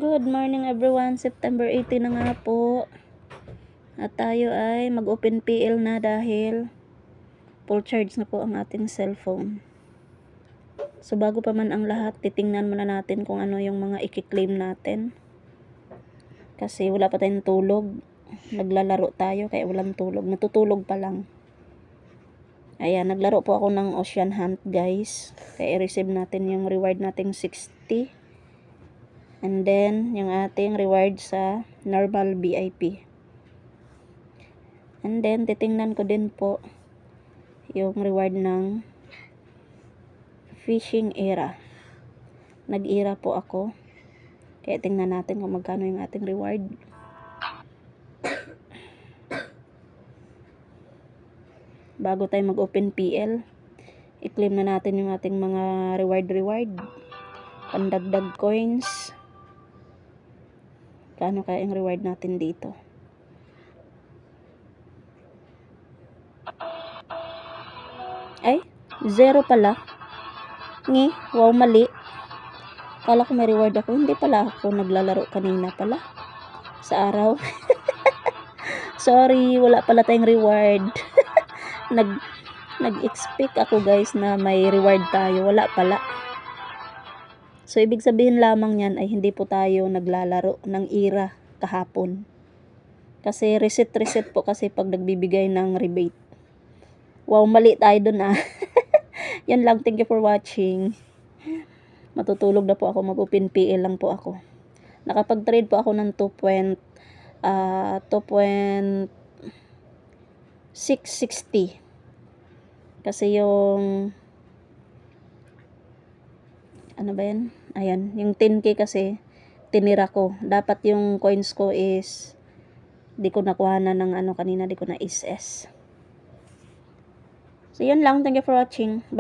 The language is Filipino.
Good morning everyone, September 18 na nga po. At tayo ay mag-open PL na dahil full charge na po ang ating cellphone. So bago pa man ang lahat, titingnan muna natin kung ano yung mga i-claim natin. Kasi wala pa tayong tulog. Naglalaro tayo kaya walang tulog. Natutulog pa lang. Ayan, naglaro po ako ng Ocean Hunt guys. Kaya i-receive natin yung reward nating 60. And then, yung ating reward sa normal VIP. And then, titingnan ko din po yung reward ng fishing era. Nag-era po ako. Kaya tingnan natin kung magkano yung ating reward. Bago tayo mag-open PL, i-claim na natin yung ating mga reward. Pandagdag coins. Kano kaya yung reward natin dito? Ay, 0 pala. Wow, mali. Kala ko may reward ako. Hindi pala ako naglalaro kanina pala. Sa araw. Sorry, wala pala tayong reward. Nag-expect ako guys na may reward tayo. Wala pala. So, ibig sabihin lamang yan ay hindi po tayo naglalaro ng era kahapon. Kasi reset po kasi pag nagbibigay ng rebate. Wow, mali tayo dun ah. Yan lang, thank you for watching. Matutulog na po ako, mag-open PL lang po ako. Nakapag-trade po ako ng 2.660. Kasi yung ano ba yan? Ayan, yung 10k kasi tinira ko. Dapat yung coins ko is di ko nakuha na ng ano kanina, di ko na SS. So yun lang, thank you for watching. Bye.